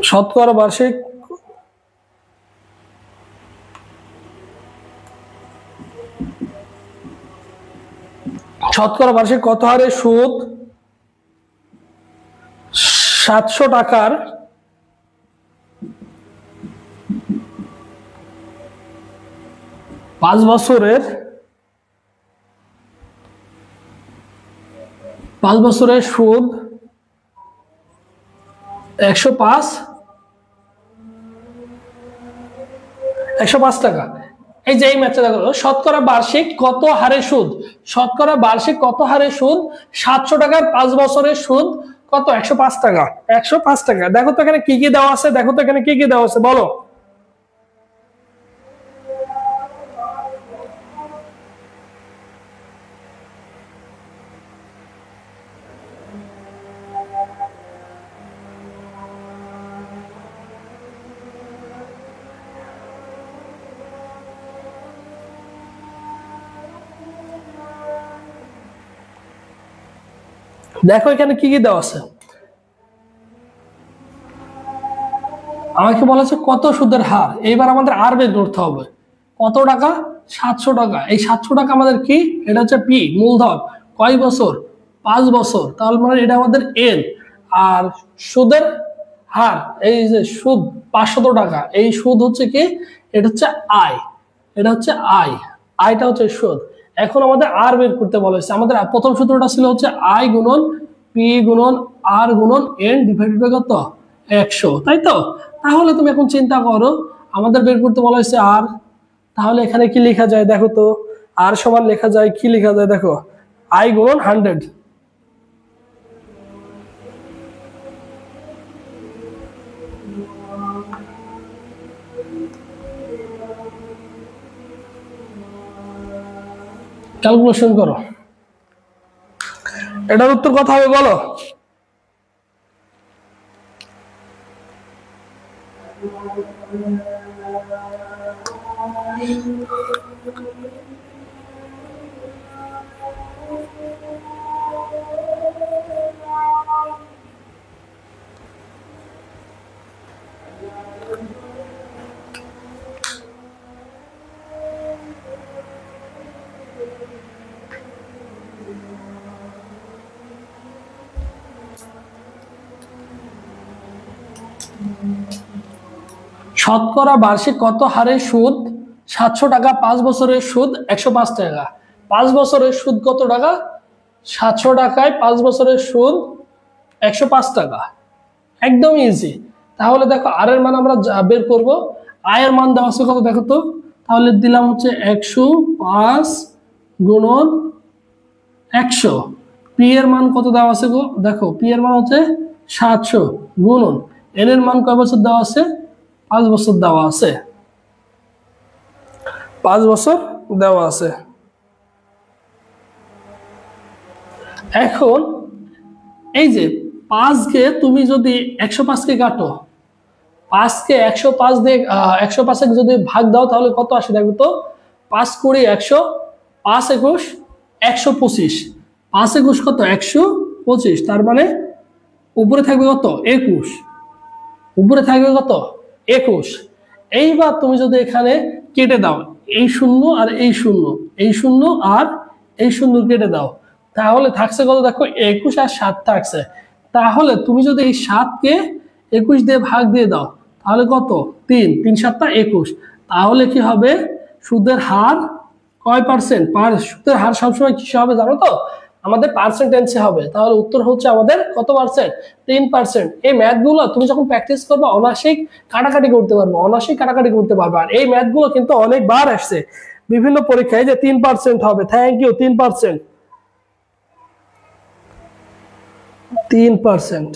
শতকরা বার্ষিক শতকরা বার্ষিক কত হারে সুদ 700 টাকার 5 বছরের সুদ 105 টাকা। এই যে এই ম্যাথটা দেখো, শতকরা বার্ষিক কত হারে সুদ, শতকরা বার্ষিক কত হারে সুদ, 700 টাকার 5 বছরের সুদ কত, 105 টাকা। 105 টাকা। দেখো তো এখানে কি কি দেওয়া আছে, দেখো তো এখানে কি কি দেওয়া আছে বলো। দেখো এখানে কি কি দেওয়া আছে। আমাকে বলা হচ্ছে কত সুদের হার, এইবার আমাদের আর বের করতে হবে। কত টাকা? 700 টাকা। এই 700 টাকা আমাদের কি? এটা হচ্ছে পি, মূলধন। কয় বছর? 5 বছর। তাহলে মানে এটা আমাদের এন। আর সুদের হার, এই যে সুদ 500 টাকা, এই সুদ হচ্ছে কি? এটা হচ্ছে আয়। এটা হচ্ছে আয়, আয়টা হচ্ছে সুদ। এখন আমাদের আর বের করতে বলা হয়েছে। আমাদের প্রথম সূত্রটা ছিল হচ্ছে আই গুণন পি গুণন আর গুণন এন ডিভাইডেড বাই কত? 100, তাই তো? তাহলে তুমি এখন চিন্তা করো, আমাদের বের করতে বলা হয়েছে আর, তাহলে এখানে কি লেখা যায় দেখো তো। আর সমান লেখা যায়, কি লেখা যায় দেখো, আই গুণন 100। ক্যালকুলেশন করো, এটার উত্তর কত হবে বলো? শতকরা বার্ষিক কত হারে সুদ? 700 টাকা। 5 বছরের সুদ 105 টাকা। 5 বছরের সুদ কত টাকা? 700 টাকায় 5 বছরের সুদ 105 টাকা। একদম ইজি। তাহলে দেখো আর এর মান আমরা বের করব। আয়ের মান দেওয়া আছে কত দেখো তো। তাহলে দিলাম হচ্ছে 105 গুণন 100। পি এর মান কত দেওয়া আছে গো? দেখো পি এর মান হচ্ছে 700 গুণন এন এর মান কয় বছর দেওয়া আছে? 5 বছর দেওয়া আছে। 5 বছর দেওয়া আছে। এখন এই যে 5 কে তুমি যদি 105 কে কাটো, 5 কে 105 দিয়ে 105 এ যদি ভাগ দাও তাহলে কত আসে দেখো তো। 5 কুড়ি 100, 5 একুশ 125। 5 একুশ কত? 125। তার মানে উপরে থাকবে কত? 21। উপরে থাকবে কত? 21। এইবার তুমি যদি এখানে কেটে দাও, এই শূন্য আর এই শূন্য, এই শূন্য আর এই শূন্য কেটে দাও, তাহলে থাকছে কত দেখো? 21 আর 7 থাকছে। তাহলে তুমি যদি এই 7 কে 21 দিয়ে ভাগ দিয়ে দাও তাহলে কত? 3, 3 7 21। তাহলে কি হবে? সুদের হার কয় পার্সেন্ট? সুদের হার সবসময় কি হবে জানো তো? আমাদের পার্সেন্টেন্সে হবে। তাহলে উত্তর হচ্ছে আমাদের কত পার্সেন্ট? 3%। এই ম্যাথগুলো তুমি যখন প্র্যাকটিস করবে অনায়াসেই কাটাকাটি করতে পারবে, অনায়াসেই কাটাকাটি করতে পারবে। আর এই ম্যাথগুলো কিন্তু অনেকবার আসছে বিভিন্ন পরীক্ষায়, যে 3% হবে। Thank you. 3%, 3%।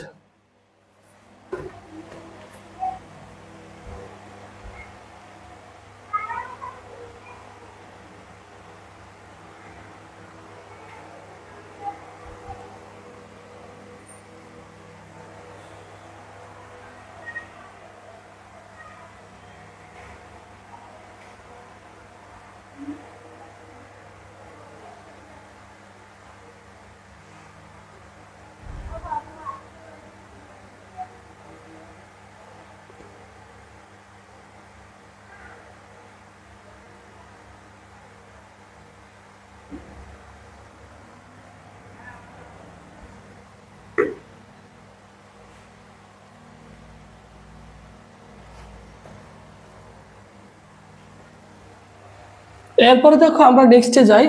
এরপরে দেখো আমরা নেক্সটে যাই।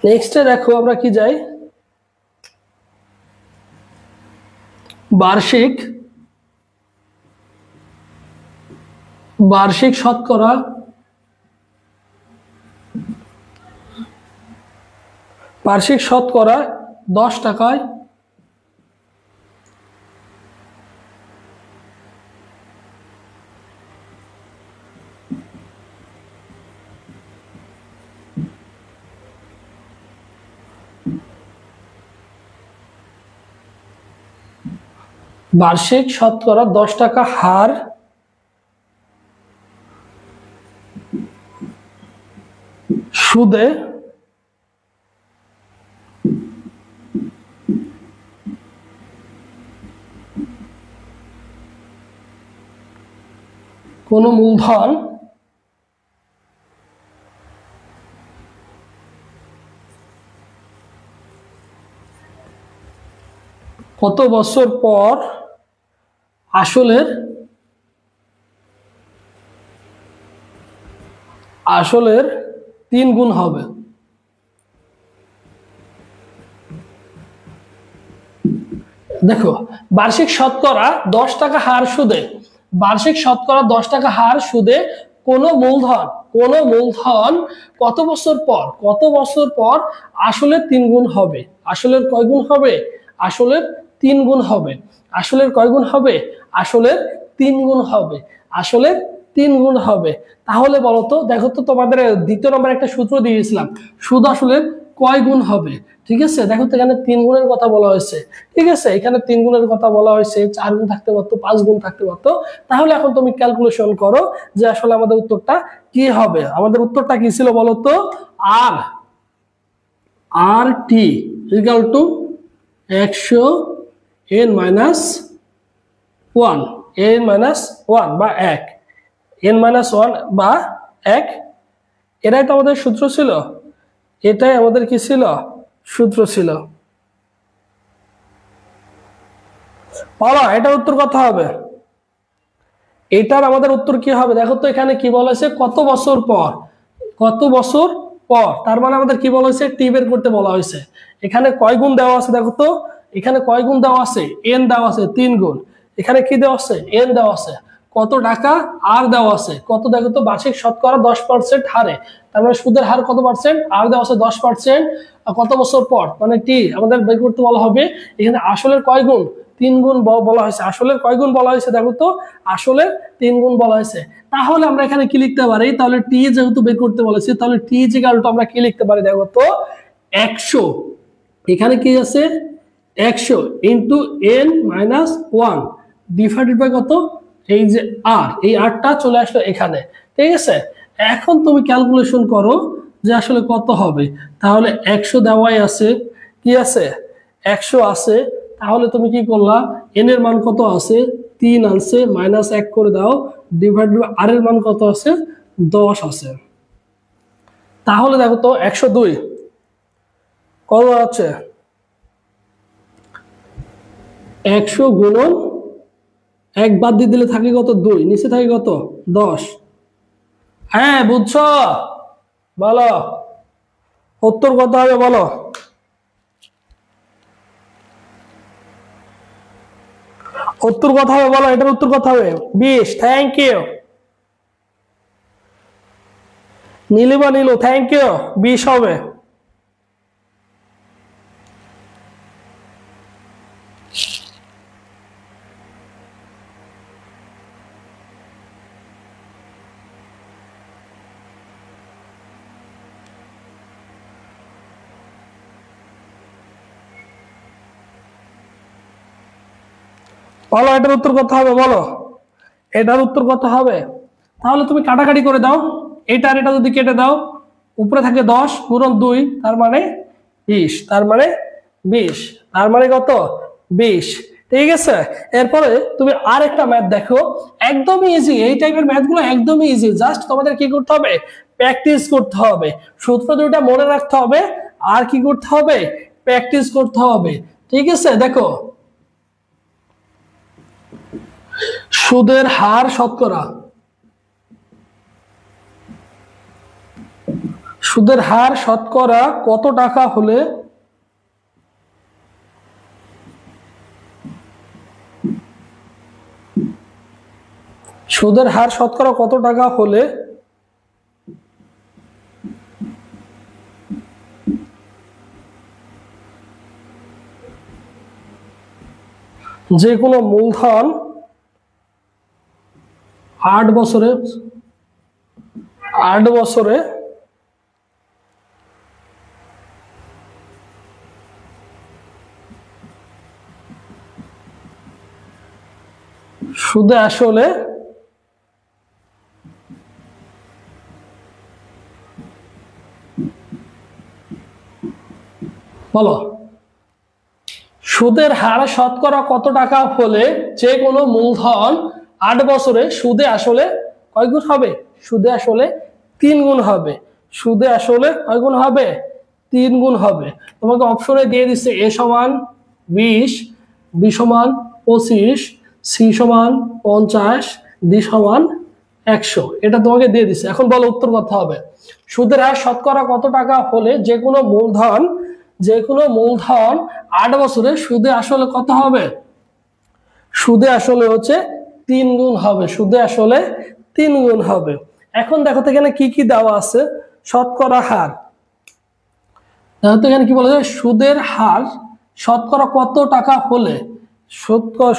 নেক্সটে দেখো আমরা কি যাই, বার্ষিক বার্ষিক শতকরা বার্ষিক শতকরা 10 টাকায় বার্ষিক শতকরা 10 টাকা হার সুদে কোনো মূলধন কত বছর পর আসলের 3 গুণ হবে। দেখো বার্ষিক শতকরা 10 টাকা হার সুদে, বার্ষিক শতকরা 10 টাকা হার সুদে কোন মূলধন কত বছর পর আসলে 3 গুণ হবে। আসলের কয় গুণ হবে? আসলের 3 গুণ হবে। আসলের কয় গুণ হবে? আসলের 3 গুণ হবে। আসলের 3 গুণ হবে। তাহলে বলো তো, দেখো তো তোমাদের দ্বিতীয় নম্বরে একটা সূত্র দিয়েছিলাম, সুদ আসলে কয় গুণ হবে। ঠিক আছে, দেখো তো এখানে 3 গুণের কথা বলা হয়েছে। ঠিক আছে, এখানে 3 গুণের কথা বলা হয়েছে, 4 গুণ থাকতে পারতো, 5 গুণ থাকতে পারতো। তাহলে এখন তুমি ক্যালকুলেশন করো যে আসলে আমাদের উত্তরটা কি হবে। আমাদের উত্তরটা কি ছিল বলো তো? আর T equal to 100 n minus 1 বা 1 n মাইনাস 1 বা 1। এটাই তো আমাদের সূত্র ছিল, এটাই আমাদের কি ছিল? সূত্র ছিল। বলো এটার উত্তর কত হবে? এটার আমাদের উত্তর কি হবে? দেখো তো এখানে কি বলা হয়েছে, কত বছর পর, কত বছর পর, তার মানে আমাদের কি বলা হয়েছে? টি বের করতে বলা হয়েছে। এখানে কয় গুণ দেওয়া আছে দেখো তো, এখানে কয় গুণ দেওয়া আছে? এন দেওয়া আছে 3 গুণ। এখানে কি দেওয়া আছে? এন দেওয়া আছে। কত টাকা আর দেওয়া আছে কত? দেখো তো বার্ষিক শতকরা 10% হারে, তার মানে সুদের হার কত পার্সেন্ট? আর দেওয়া আছে 10%। কত বছর পর মানে টি আমাদের বের করতে বলা হবে। এখানে আসলের কয় গুণ? 3 গুণ বলা হয়েছে। আসলের কয় গুণ বলা হয়েছে দেখো তো, আসলের 3 গুণ বলা হয়েছে। তাহলে আমরা এখানে কি লিখতে পারি? তাহলে টি যেহেতু বের করতে বলেছি, তাহলে টি ইকুয়াল টু আমরা কি লিখতে পারি দেখো তো, 100, এখানে কি আছে 100 into n minus 1 divided by কত? এই যে আর, এই আরটা চলে আসলো এখানে। ঠিক আছে, এখন তুমি ক্যালকুলেশন করো যে আসলে কত হবে। তাহলে 100 দেওয়াই আছে, কি আছে? 100 আছে। তাহলে তুমি কি করলা, n এর মান কত আছে? 3 আছে, মাইনাস 1 করে দাও, ডিভাইড বাই আর এর মান কত আছে? 10 আছে। তাহলে দেখো তো 102 কত আছে? 100 গুণন 1 বাদ দিয়ে দিলে থাকে কত? 2, নিচে থাকে কত? 10। হ্যাঁ বুঝছো? বলো উত্তর কত হবে বলো। উত্তর কত হবে বলো, এটার উত্তর কত হবে? 20। Thank you Nilima, thank you. 20 হবে। বলো এটার উত্তর কত হবে বলো, এটার উত্তর কত হবে? তাহলে তুমি কাটাকাটি করে দাও, এটা আর এটা যদি কেটে দাও, উপরে থাকে 10 গুণন 2, তার মানে 20, তার মানে 20, তার মানে কত? 20। ঠিক আছে, এরপরে তুমি আর একটা ম্যাথ দেখো, একদমই ইজি। এই টাইপের ম্যাথ গুলো একদমই ইজি, জাস্ট তোমাদের কি করতে হবে? প্র্যাকটিস করতে হবে, সূত্র দুটো মনে রাখতে হবে, আর কি করতে হবে? প্র্যাকটিস করতে হবে। ঠিক আছে, দেখো সুদের হার শতকরা, সুদের হার শতকরা কত টাকা হলে সুদের হার শতকরা কত টাকা হলে যে কোনো মূলধন 8 বছরে সুদে আসলে বলো সুদের হার শতকরা কত টাকা হলে যে কোনো মূলধন 8 বছরে সুদে আসলে কয় গুণ হবে? সুদে আসলে 3 গুণ হবে। সুদে আসলে কয় গুণ হবে? 3 গুণ হবে। তোমাকে অপশনে দিয়ে দিচ্ছে a সমান 20, b সমান 25, c সমান 50, d সমান 100। এটা তোমাকে দিয়ে দিচ্ছে। এখন বলো উত্তর কত হবে? সুদের হার শতকরা কত টাকা হলে যে কোনো মূলধন 8 বছরে সুদে আসলে কত হবে? সুদে আসলে হচ্ছে 3 গুণ হবে। সুদে আসলে 3 গুণ হবে। এখন দেখো তো এখানে কি কি দেওয়া আছে। শতকরা হার, দেখো তো এখানে কি বলা যায়, সুদের হার শতকরা কত টাকা হলে,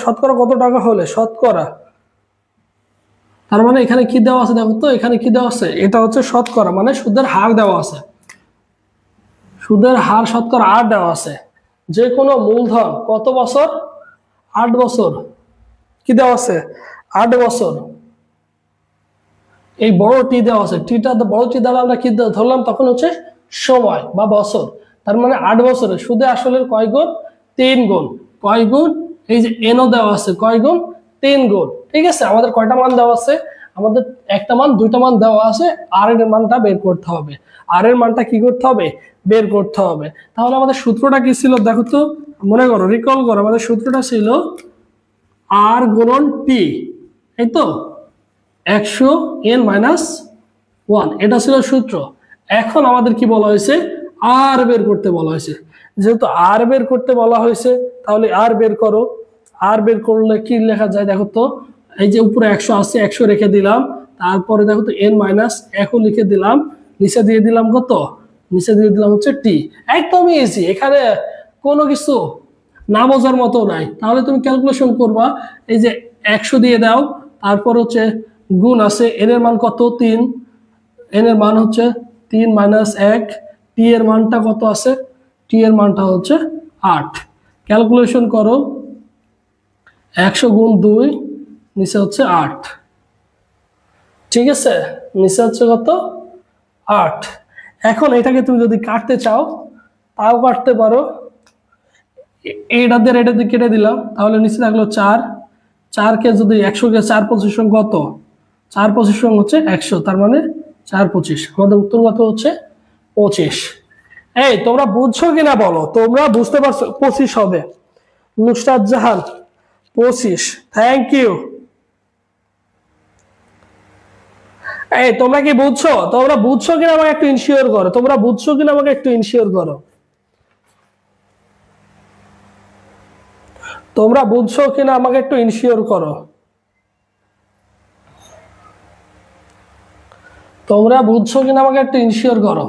শতকরা কত টাকা হলে, শতকরা, তার মানে এখানে কি দেওয়া আছে দেখো তো, এখানে কি দেওয়া আছে, এটা হচ্ছে শতকরা মানে সুদের হার দেওয়া আছে। সুদের হার শতকরা 8 দেওয়া আছে। যে কোনো মূলধন কত বছর? 8 বছর। কি দেওয়া আছে? 8 বছর। এই বড় টি দেওয়া আছে, টিটা বড় টি দ্বারা আমরা কি ধরলাম, তখন হচ্ছে সময় বা বছর। তার মানে 8 বছরে সুদে আসলে কয় গুণ? 3 গুণ। কয় গুণ? এই যে এনও দেওয়া আছে, কয় গুণ? 3 গুণ। ঠিক আছে, আমাদের কয়টা মান দেওয়া আছে? আমাদের একটা মান, দুইটা মান দেওয়া আছে। আর এর মানটা বের করতে হবে। আর এর মানটা কি করতে হবে? বের করতে হবে। তাহলে আমাদের সূত্রটা কি ছিল দেখো তো, মনে করো, রিকল করো। আমাদের সূত্রটা ছিল আর গুণন টি, এই তো 100 n - 1, এটা ছিল সূত্র। এখন আমাদের কি বলা হয়েছে? আর বের করতে বলা হয়েছে। যেহেতু আর বের করতে বলা হয়েছে, তাহলে আর বের করো। আর বের করলে কি লেখা যায় দেখো তো, এই যে উপরে 100 আছে, 100 রেখে দিলাম। তারপরে দেখো তো n-1 লিখে দিলাম। নিচে দিয়ে দিলাম কত? নিচে দিয়ে দিলাম হচ্ছে টি। একদমই ইজি, এখানে কোনো কিছু না বোঝার মতো নাই। তাহলে তুমি ক্যালকুলেশন করবা, এই যে 100 দিয়ে দাও, তারপর হচ্ছে গুণ আছে, এন এর মান কত? 3, এন এর মান হচ্ছে 3 - 1, টি এর মানটা কত আছে? টি এর মানটা হচ্ছে 8। ক্যালকুলেশন করো, 100 গুণ 2, নিচে হচ্ছে 8। ঠিক আছে, নিচে হচ্ছে কত? 8। এখন এটাকে তুমি যদি কাটতে চাও তাও কাটতে পারো। এটা দিয়ে কেটে দিলাম, তাহলে নিচে থাকলো 4। 4কে যদি 100কে 4 পজিশন কত? 4 পজিশন হচ্ছে 100, তার মানে 4 25। আমাদের উত্তর কত হচ্ছে? 25। এই তোমরা বুঝছো কিনা বলো, তোমরা বুঝতে পারছো? 25 হবে। Nusrat Jahan 25, thank you. এই তোমরা কি বুঝছো? তোমরা বুঝছো কিনা আমাকে একটু ইনশিওর করো। তোমরা বুঝছো কিনা আমাকে একটু ইনশিওর করো। তোমরা বুঝছো কিনা আমাকে একটু ইনশিওর করো। তোমরা বুঝছো কিনা আমাকে একটু ইনশিওর করো।